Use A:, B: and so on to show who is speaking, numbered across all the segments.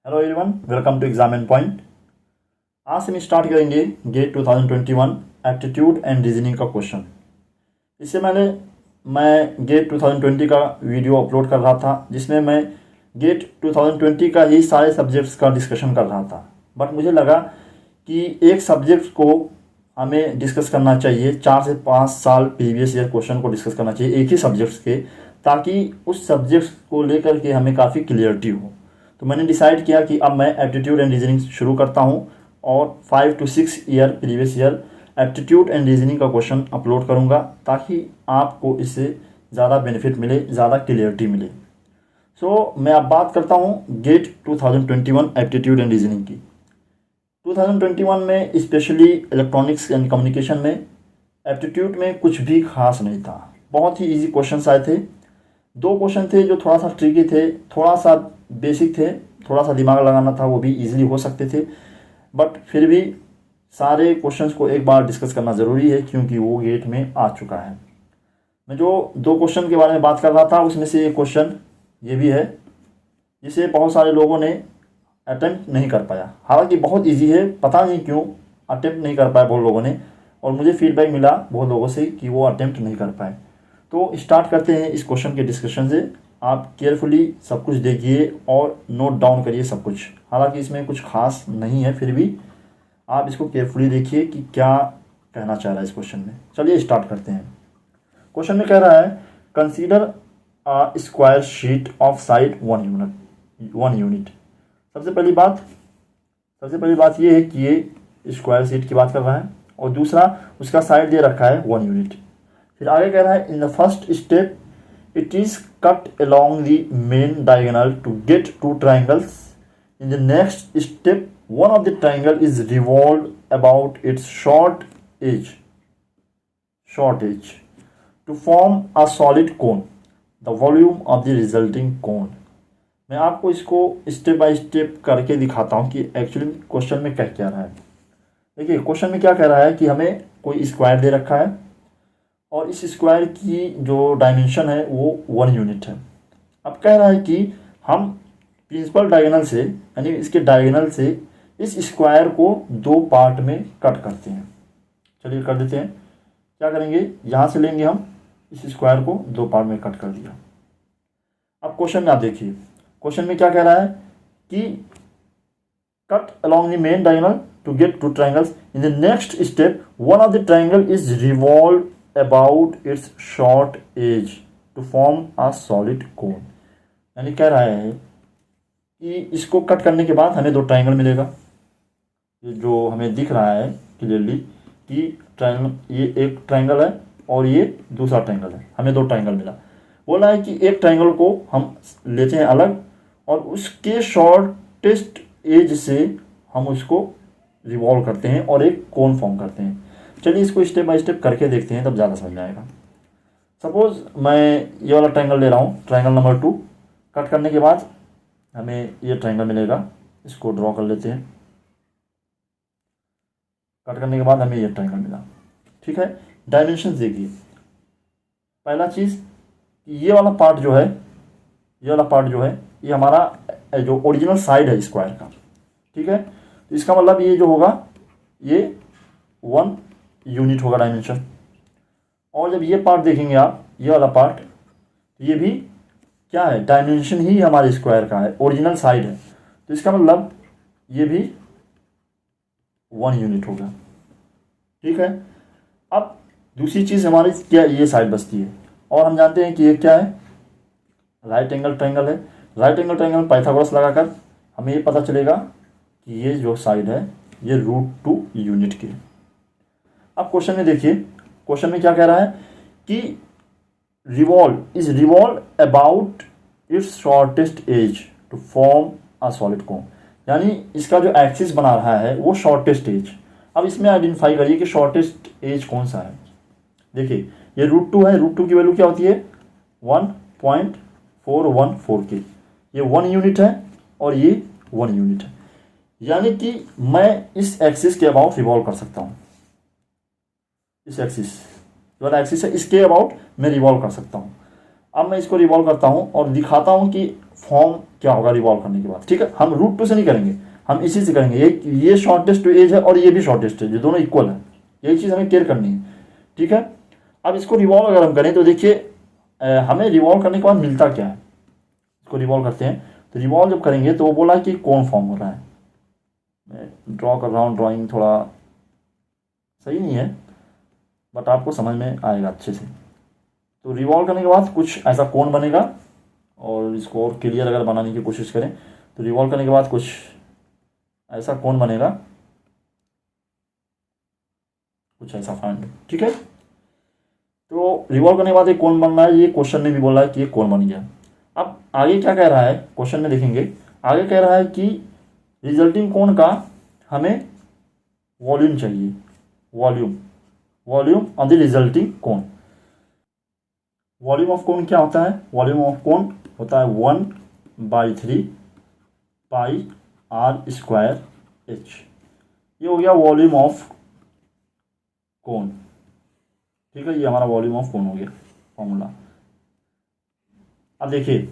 A: Hello everyone, welcome to exam end point. आज से हम स्टार्ट करेंगे गेट 2021 एप्टीट्यूड एंड रीजनिंग का क्वेश्चन। इससे मैं गेट 2020 का वीडियो अपलोड कर रहा था, जिसमें मैं गेट 2020 का ही सारे सब्जेक्ट्स का डिस्कशन कर रहा था। बट मुझे लगा कि एक सब्जेक्ट को हमें डिस्कस करना चाहिए, 4 से 5 साल प्रीवियस ईयर क्वेश्चन को डिस्कस करना चाहिए एक ही सब्जेक्ट्स के, ताकि उस सब्जेक्ट्स को लेकर के हमें काफ़ी क्लियरिटी हो। तो मैंने डिसाइड किया कि अब मैं एप्टीट्यूड एंड रीजनिंग शुरू करता हूं और 5 to 6 year previous year aptitude and reasoning का क्वेश्चन अपलोड करूंगा, ताकि आपको इससे ज़्यादा बेनिफिट मिले, ज़्यादा क्लियरिटी मिले। सो मैं अब बात करता हूं गेट 2021 एप्टीट्यूड एंड रीजनिंग की। 2021 में स्पेशली इलेक्ट्रॉनिक्स एंड कम्युनिकेशन में एप्टीट्यूड में कुछ भी खास नहीं था। बहुत ही ईजी क्वेश्चन आए थे। 2 क्वेश्चन थे जो थोड़ा सा ट्रिकी थे, थोड़ा सा बेसिक थे, थोड़ा सा दिमाग लगाना था, वो भी इजीली हो सकते थे। बट फिर भी सारे क्वेश्चंस को एक बार डिस्कस करना ज़रूरी है, क्योंकि वो गेट में आ चुका है। मैं जो 2 क्वेश्चन के बारे में बात कर रहा था, उसमें से एक क्वेश्चन ये भी है जिसे बहुत सारे लोगों ने अटेम्प्ट नहीं कर पाया। हालांकि बहुत ईजी है, पता नहीं क्यों अटेम्प्ट नहीं कर पाए बहुत लोगों ने, और मुझे फीडबैक मिला बहुत लोगों से कि वो अटेम्प्ट नहीं कर पाए। तो स्टार्ट करते हैं इस क्वेश्चन के डिस्कशन से। आप केयरफुली सब कुछ देखिए और नोट डाउन करिए सब कुछ। हालांकि इसमें कुछ खास नहीं है, फिर भी आप इसको केयरफुली देखिए कि क्या कहना चाह रहा है इस क्वेश्चन में। चलिए स्टार्ट करते हैं। क्वेश्चन में कह रहा है consider a square sheet of side 1 unit. सबसे पहली बात ये है कि ये स्क्वायर शीट की बात कर रहा है, और दूसरा उसका साइड दे रखा है 1 यूनिट। फिर आगे कह रहा है in the first step it is cut along the main diagonal to get 2 triangles. In the next step, one of the triangle is revolved about its short edge to form a solid cone. The volume of the resulting cone. मैं आपको इसको step by step करके दिखाता हूँ कि actually question में क्या रहा है। देखिए क्वेश्चन में क्या कह रहा है कि हमें कोई स्क्वायर दे रखा है, और इस स्क्वायर की जो डायमेंशन है वो 1 यूनिट है। अब कह रहा है कि हम प्रिंसिपल डायगोनल से, यानी इसके डायगोनल से इस स्क्वायर को 2 पार्ट में कट करते हैं। चलिए कर देते हैं। क्या करेंगे, यहाँ से लेंगे हम इस स्क्वायर को 2 पार्ट में कट कर दिया। अब क्वेश्चन में आप देखिए, क्वेश्चन में क्या कह रहा है कि cut along the main diagonal to get 2 triangles. In the next step one of the triangle is revolve about its short edge to form a solid cone। यानी कह रहा है कि इसको कट करने के बाद हमें 2 ट्रायंगल मिलेगा। ये जो हमें दिख रहा है क्लियरली कि ट्रायंगल, ये एक ट्रायंगल है और ये दूसरा ट्रायंगल है, हमें 2 ट्रायंगल मिला। बोला है कि एक ट्रायंगल को हम लेते हैं अलग, और उसके शॉर्टेस्ट एज से हम उसको रिवॉल्व करते हैं और एक कोन फॉर्म करते हैं। चलिए इसको स्टेप बाय स्टेप करके देखते हैं, तब ज़्यादा समझ में आएगा। सपोज मैं ये वाला ट्रायंगल ले रहा हूँ, ट्रायंगल नंबर 2। कट करने के बाद हमें ये ट्रायंगल मिलेगा, इसको ड्रॉ कर लेते हैं। कट करने के बाद हमें ये ट्रायंगल मिला, ठीक है। डायमेंशन देखिए, पहला चीज़ ये वाला पार्ट जो है, ये हमारा जो ओरिजिनल साइड है स्क्वायर का, ठीक है। तो इसका मतलब ये जो होगा ये 1 यूनिट होगा डायमेंशन। और जब ये पार्ट देखेंगे आप, ये वाला पार्ट, तो ये भी क्या है, डायमेंशन ही हमारे स्क्वायर का है, ओरिजिनल साइड है। तो इसका मतलब ये भी 1 यूनिट होगा, ठीक है। अब दूसरी चीज़ हमारी क्या, ये साइड बचती है, और हम जानते हैं कि ये क्या है, राइट एंगल ट्रायंगल है। राइट एंगल ट्रायंगल पाइथागोरस लगाकर हमें ये पता चलेगा कि ये जो साइड है ये √2 यूनिट की है। अब क्वेश्चन में देखिए, क्वेश्चन में क्या कह रहा है कि revolve about its shortest edge to form a solid cone. यानी इसका जो एक्सिस बना रहा है वो शॉर्टेस्ट एज। अब इसमें आइडेंटिफाई करिए कि शॉर्टेस्ट एज कौन सा है। देखिए ये √2 है, √2 की वैल्यू क्या होती है, 1.414 की। ये 1 यूनिट है और ये 1 यूनिट है। यानी कि मैं इस एक्सिस के अबाउट रिवॉल्व कर सकता हूँ, इस एक्सिस वाला एक्सिस है, इसके अबाउट मैं रिवॉल्व कर सकता हूँ। अब मैं इसको रिवॉल्व करता हूँ और दिखाता हूँ कि फॉर्म क्या होगा रिवॉल्व करने के बाद। ठीक है, हम रूट 2 से नहीं करेंगे, हम इसी से करेंगे। ये शॉर्टेस्ट एज है और ये भी शॉर्टेस्ट है, जो दोनों इक्वल है। यही चीज़ हमें केयर करनी है। ठीक है, अब इसको रिवॉल्व अगर हम करें तो देखिए हमें रिवॉल्व करने के बाद मिलता क्या है। इसको रिवॉल्व करते हैं तो रिवॉल्व जब करेंगे तो वो बोला कि कौन फॉर्म हो रहा है। मैं ड्रॉ कर रहा हूँ, ड्राइंग थोड़ा सही नहीं है बट आपको समझ में आएगा अच्छे से। तो रिवॉल्व करने के बाद कुछ ऐसा कोण बनेगा, और इसको और क्लियर अगर बनाने की कोशिश करें तो रिवॉल्व करने के बाद कुछ ऐसा कोण बनेगा, कुछ ऐसा फाइंड। ठीक है, तो रिवॉल्व करने के बाद एक कोण बन रहा है, ये क्वेश्चन में भी बोला है कि ये कोण बन गया। अब आगे क्या कह रहा है क्वेश्चन में देखेंगे, आगे कह रहा है कि रिजल्टिंग कोण का हमें वॉल्यूम चाहिए, वॉल्यूम ऑफ द रिजल्टिंग कोण। वॉल्यूम ऑफ कोण क्या होता है, वॉल्यूम ऑफ कोण होता है 1/3 पाई r स्क्वायर h। ये हो गया वॉल्यूम ऑफ कोण। ठीक है, ये हमारा वॉल्यूम ऑफ कोण हो गया फॉर्मूला। अब देखिए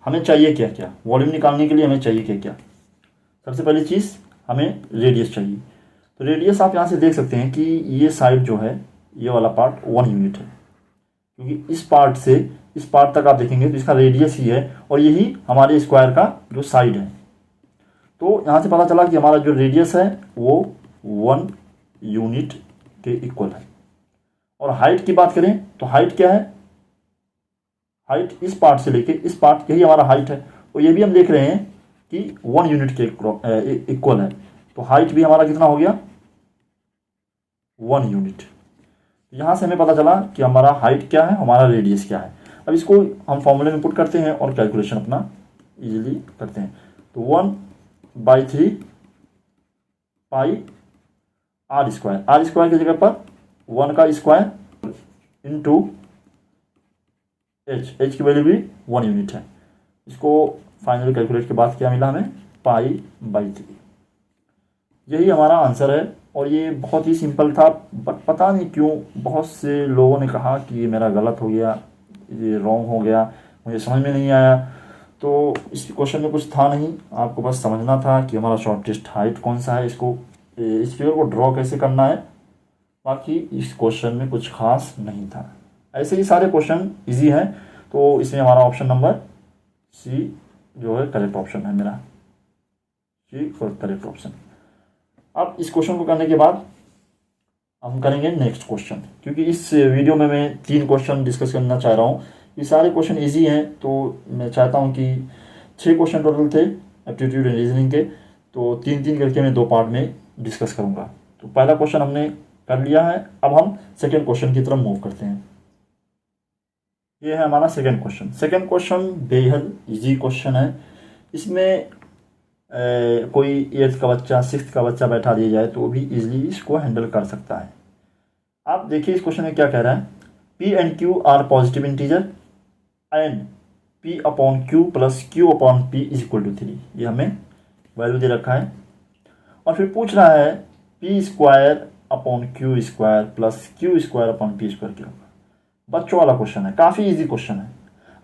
A: हमें चाहिए क्या क्या, वॉल्यूम निकालने के लिए हमें चाहिए क्या क्या। सबसे पहली चीज़ हमें रेडियस चाहिए। तो रेडियस आप यहाँ से देख सकते हैं कि ये साइड जो है, ये वाला पार्ट 1 यूनिट है, क्योंकि इस पार्ट से इस पार्ट तक आप देखेंगे तो इसका रेडियस ही है और यही हमारे स्क्वायर का जो साइड है। तो यहाँ से पता चला कि हमारा जो रेडियस है वो 1 यूनिट के इक्वल है। और हाइट की बात करें तो हाइट क्या है, हाइट इस पार्ट से लेके इस पार्ट, यही हमारा हाइट है। और ये भी हम देख रहे हैं कि 1 यूनिट के इक्वल है। तो हाइट भी हमारा कितना हो गया, 1 यूनिट। यहाँ से हमें पता चला कि हमारा हाइट क्या है, हमारा रेडियस क्या है। अब इसको हम फॉर्मूले में पुट करते हैं और कैलकुलेशन अपना इजीली करते हैं। तो 1/3 पाई r स्क्वायर की जगह पर 1 का स्क्वायर इंटू h की वैल्यू भी 1 यूनिट है। इसको फाइनल कैलकुलेट के बाद क्या मिला हमें, π/3। यही हमारा आंसर है। और ये बहुत ही सिंपल था, बट पता नहीं क्यों बहुत से लोगों ने कहा कि ये मेरा गलत हो गया, ये रॉन्ग हो गया, मुझे समझ में नहीं आया। तो इस क्वेश्चन में कुछ था नहीं, आपको बस समझना था कि हमारा शॉर्टेस्ट हाइट कौन सा है, इसको इस फिगर को ड्रॉ कैसे करना है। बाकी इस क्वेश्चन में कुछ खास नहीं था। ऐसे ही सारे क्वेश्चन इजी हैं। तो इसमें हमारा ऑप्शन नंबर सी जो है करेक्ट ऑप्शन है मेरा, सी करेक्ट ऑप्शन। अब इस क्वेश्चन को करने के बाद हम करेंगे नेक्स्ट क्वेश्चन, क्योंकि इस वीडियो में मैं 3 क्वेश्चन डिस्कस करना चाह रहा हूँ। ये सारे क्वेश्चन इजी हैं, तो मैं चाहता हूँ कि 6 क्वेश्चन टोटल थे एप्टीट्यूड एंड रीजनिंग के, तो 3-3 करके मैं 2 पार्ट में डिस्कस करूँगा। तो पहला क्वेश्चन हमने कर लिया है, अब हम सेकेंड क्वेश्चन की तरफ मूव करते हैं। ये है हमारा सेकेंड क्वेश्चन। सेकेंड क्वेश्चन बेहद ईजी क्वेश्चन है। इसमें कोई 8th का बच्चा 6th का बच्चा बैठा दिया जाए तो भी इजीली इसको हैंडल कर सकता है। आप देखिए इस क्वेश्चन में क्या कह रहा है, P and Q are positive integer and P/Q plus Q/P is equal to 3। ये हमें वैल्यू दे रखा है और फिर पूछ रहा है P²/Q² प्लस Q²/P² क्या होगा। बच्चों वाला क्वेश्चन है, काफ़ी इजी क्वेश्चन है।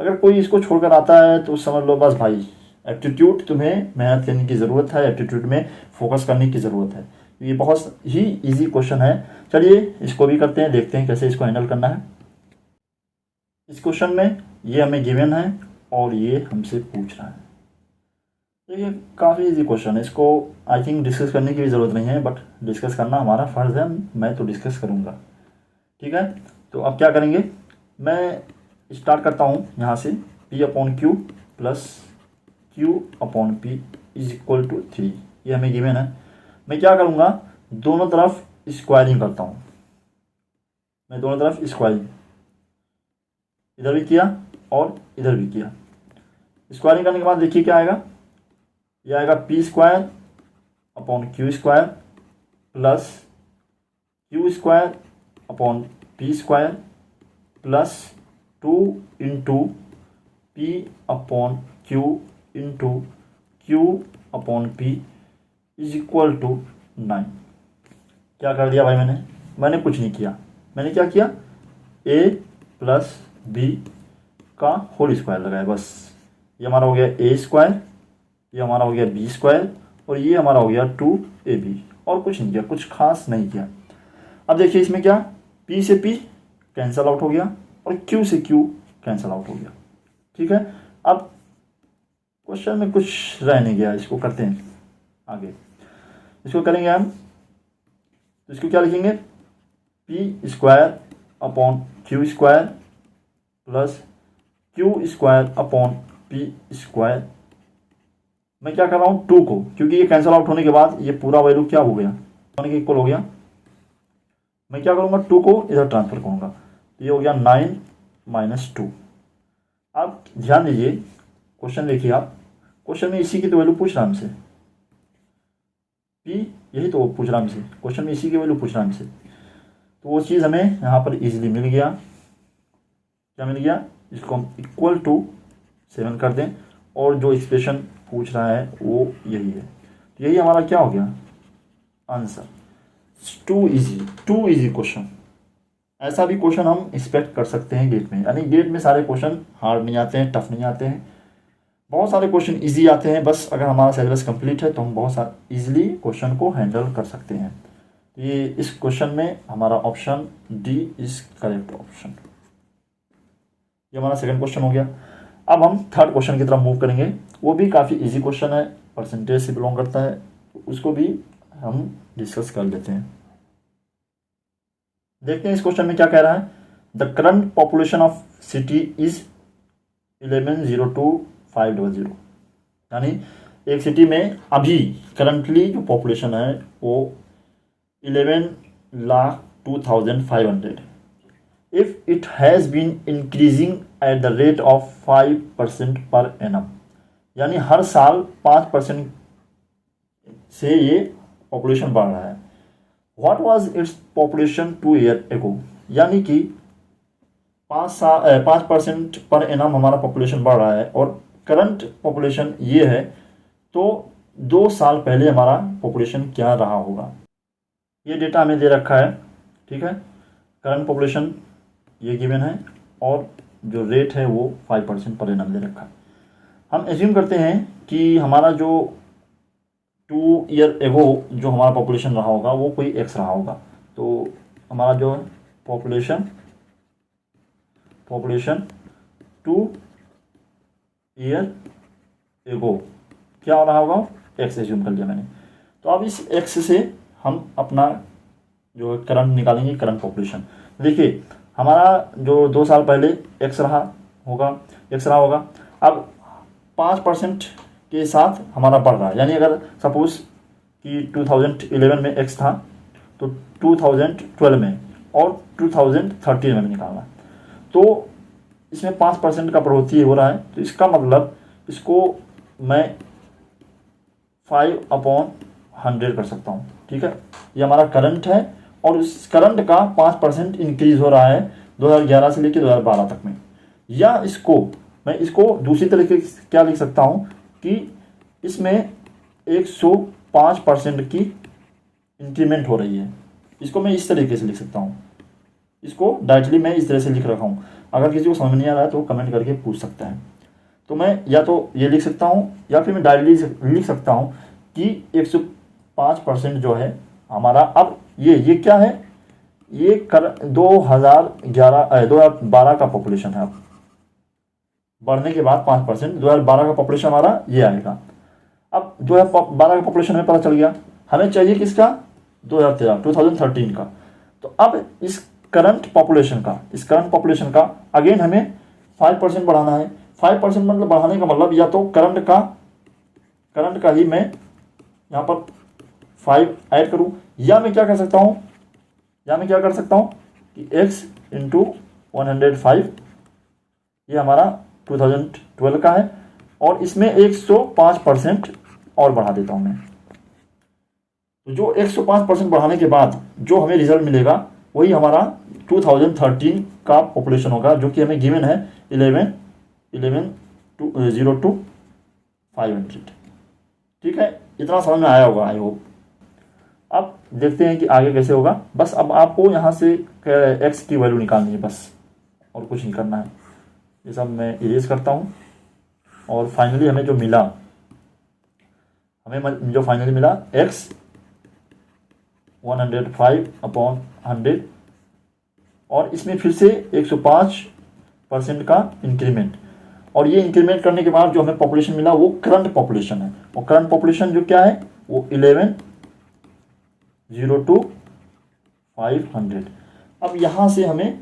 A: अगर कोई इसको छोड़कर आता है तो समझ लो बस भाई, एप्टीट्यूड तुम्हें मेहनत करने की ज़रूरत है, एप्टीट्यूड में फोकस करने की ज़रूरत है। ये बहुत ही इजी क्वेश्चन है। चलिए इसको भी करते हैं, देखते हैं कैसे इसको हैंडल करना है। इस क्वेश्चन में ये हमें गिवन है और ये हमसे पूछ रहा है। देखिए काफ़ी इजी क्वेश्चन है, इसको आई थिंक डिस्कस करने की भी ज़रूरत नहीं है, बट डिस्कस करना हमारा फ़र्ज़ है, मैं तो डिस्कस करूँगा। ठीक है, तो अब क्या करेंगे, मैं स्टार्ट करता हूँ यहाँ से, P/Q plus Q/P is equal to 3। ये हमें गिवन है। मैं क्या करूँगा, दोनों तरफ स्क्वायरिंग करता हूँ। मैं दोनों तरफ स्क्वायरिंग, इधर भी किया और इधर भी किया। स्क्वायरिंग करने के बाद देखिए क्या आएगा, ये आएगा P²/Q² plus Q²/P² plus 2 into P/Q into Q/P is equal to 9। क्या कर दिया भाई मैंने कुछ नहीं किया। मैंने क्या किया, A प्लस B का होल स्क्वायर लगाए बस। ये हमारा हो गया ए स्क्वायर, ये हमारा हो गया बी स्क्वायर, और ये हमारा हो गया 2ab, और कुछ नहीं किया, कुछ खास नहीं किया। अब देखिए इसमें क्या, p से p कैंसल आउट हो गया और q से q कैंसल आउट हो गया। ठीक है, अब क्वेश्चन में कुछ रह नहीं गया, इसको करते हैं आगे। इसको करेंगे हम, तो इसको क्या लिखेंगे, p square upon q square plus q square upon p square. मैं क्या कर रहा हूँ, 2 को, क्योंकि ये कैंसिल आउट होने के बाद ये पूरा वैल्यू क्या हो गया, होने के इक्वल हो गया। मैं क्या करूँगा, 2 को इधर ट्रांसफर करूँगा, तो ये हो गया 9 - 2। आप ध्यान दीजिए, क्वेश्चन देखिए आप, क्वेश्चन में इसी की तो वैल्यू पूछ रहा है हमसे, p यही तो पूछ रहा है हमसे, क्वेश्चन में इसी की वैल्यू पूछ रहा है हमसे। तो वो चीज़ हमें यहाँ पर इजीली मिल गया। क्या मिल गया, इसको हम इक्वल टू 7 कर दें, और जो एक्सप्रेशन पूछ रहा है वो यही है। तो यही हमारा क्या हो गया आंसर। To easy question. ऐसा भी क्वेश्चन हम एक्सपेक्ट कर सकते हैं गेट में, यानी गेट में सारे क्वेश्चन हार्ड नहीं आते हैं, टफ नहीं आते हैं, बहुत सारे क्वेश्चन इजी आते हैं। बस अगर हमारा सिलेबस कंप्लीट है तो हम बहुत सारे इजीली क्वेश्चन को हैंडल कर सकते हैं। ये इस क्वेश्चन में हमारा option D is correct option. ये हमारा सेकंड क्वेश्चन हो गया। अब हम थर्ड क्वेश्चन की तरफ मूव करेंगे। वो भी काफ़ी इजी क्वेश्चन है, परसेंटेज से बिलोंग करता है, तो उसको भी हम डिस्कस कर लेते हैं। देखते हैं इस क्वेश्चन में क्या कह रहा है। The current population of city is 11,02,500, यानी एक सिटी में अभी करंटली जो पॉपुलेशन है वो 11,02,500। If it has been increasing at the rate of 5% per annum, यानी हर साल 5% से ये पॉपुलेशन बढ़ रहा है। What was its population 2 year ago, यानी कि 5% पर एनम हमारा पॉपुलेशन बढ़ रहा है और करंट पॉपुलेशन ये है, तो 2 साल पहले हमारा पॉपुलेशन क्या रहा होगा। ये डेटा हमें दे रखा है, ठीक है। करंट पॉपुलेशन ये गिवन है और जो रेट है वो 5% पर एनम दे रखा है। हम एज्यूम करते हैं कि हमारा जो 2 ईयर एगो जो हमारा पॉपुलेशन रहा होगा वो कोई एक्स रहा होगा। तो हमारा जो पॉपुलेशन 2 ईयर एगो क्या हो रहा होगा, एक्स एज्यूम कर लिया मैंने। तो अब इस एक्स से हम अपना जो करंट निकालेंगे, करंट पॉपुलेशन। देखिए हमारा जो 2 साल पहले एक्स रहा होगा, अब 5% के साथ हमारा बढ़ रहा है, यानी अगर सपोज कि 2011 में एक्स था तो 2012 में और 2013 में निकालना, तो इसमें 5% का बढ़ोतरी हो रहा है। तो इसका मतलब इसको मैं 5/100 कर सकता हूँ, ठीक है। ये हमारा करंट है और इस करंट का 5% इंक्रीज हो रहा है 2011 से लेकर 2012 तक में। या मैं इसको दूसरी तरीके से क्या लिख सकता हूँ कि इसमें 105% की इंक्रीमेंट हो रही है। इसको मैं इस तरीके से लिख सकता हूँ, इसको डायरेक्टली मैं इस तरह से लिख रखा हूँ। अगर किसी को समझ नहीं आ रहा है तो कमेंट करके पूछ सकता है। तो मैं या तो ये लिख सकता हूँ या फिर मैं डायरेक्टली लिख सकता हूँ कि 105% जो है हमारा, अब ये क्या है, ये 2012 का पॉपुलेशन है। अब बढ़ने के बाद 5% 2012 का पॉपुलेशन हमारा ये आएगा। अब 2012 का पॉपुलेशन हमें पता चल गया, हमें चाहिए किसका, 2013 का। तो अब इस करंट पॉपुलेशन का अगेन हमें 5% बढ़ाना है। 5% मतलब बढ़ाने का मतलब या तो करंट का ही मैं यहाँ पर 5 ऐड करूँ, या मैं क्या कर सकता हूँ कि x × 105 ये हमारा 2012 का है और इसमें 105% और बढ़ा देता हूँ मैं। तो जो 105% बढ़ाने के बाद जो हमें रिजल्ट मिलेगा वही हमारा 2013 का पॉपुलेशन होगा, जो कि हमें गिवन है 11,02,500। ठीक है, इतना समझ में आया होगा आई होप। अब देखते हैं कि आगे कैसे होगा। बस अब आपको यहाँ से x की वैल्यू निकालनी है बस, और कुछ नहीं करना है। ये सब मैं इरेज करता हूँ। और फाइनली हमें जो मिला, हमें जो फाइनली मिला x 105/100, और इसमें फिर से 105% का इंक्रीमेंट। और ये इंक्रीमेंट करने के बाद जो हमें पॉपुलेशन मिला वो करंट पॉपुलेशन है, और करंट पॉपुलेशन जो क्या है वो 1102/500। अब यहाँ से हमें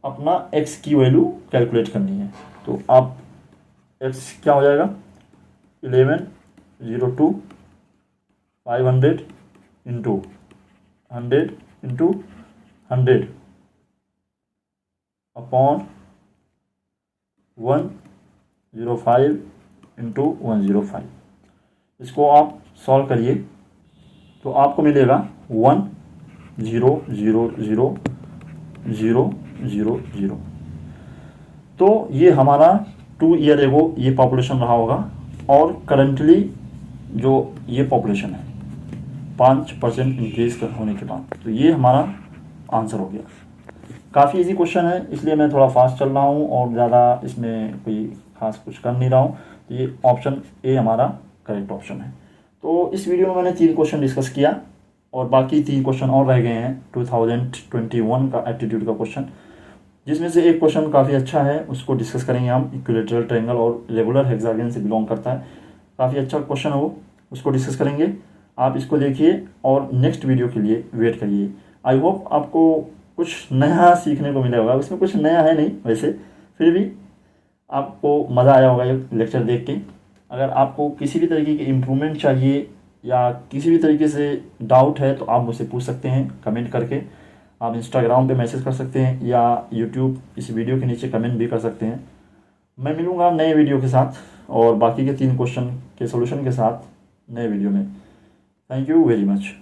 A: अपना x की वैल्यू कैलकुलेट करनी है। तो आप x क्या हो जाएगा 1102/500 इंटू 100 इंटू 100 अपॉन 105 इंटू 105। इसको आप सॉल्व करिए तो आपको मिलेगा 1,0,0,0,0,0। तो ये हमारा 2 ईयर एगो ये पॉपुलेशन रहा होगा, और करंटली जो ये पॉपुलेशन है 5% इंक्रीज होने के बाद। तो ये हमारा आंसर हो गया। काफ़ी इजी क्वेश्चन है, इसलिए मैं थोड़ा फास्ट चल रहा हूँ और ज़्यादा इसमें कोई खास कुछ कर नहीं रहा हूँ। तो ये ऑप्शन ए हमारा करेक्ट ऑप्शन है। तो इस वीडियो में मैंने 3 क्वेश्चन डिस्कस किया, और बाकी 3 क्वेश्चन और रह गए हैं 2021 का एप्टीट्यूड का क्वेश्चन, जिसमें से एक क्वेश्चन काफ़ी अच्छा है, उसको डिस्कस करेंगे हम। इक्विलेटरल ट्रायंगल और रेगुलर हेक्सागन से बिलोंग करता है, काफ़ी अच्छा क्वेश्चन है वो, उसको डिस्कस करेंगे। आप इसको देखिए और नेक्स्ट वीडियो के लिए वेट करिए। आई होप आपको कुछ नया सीखने को मिला होगा। उसमें कुछ नया है नहीं वैसे, फिर भी आपको मज़ा आया होगा ये लेक्चर देख के। अगर आपको किसी भी तरीके की इम्प्रूवमेंट चाहिए या किसी भी तरीके से डाउट है तो आप मुझसे पूछ सकते हैं कमेंट करके। आप इंस्टाग्राम पे मैसेज कर सकते हैं या यूट्यूब इस वीडियो के नीचे कमेंट भी कर सकते हैं। मैं मिलूँगा नए वीडियो के साथ और बाकी के 3 क्वेश्चन के सॉल्यूशन के साथ नए वीडियो में। Thank you very much.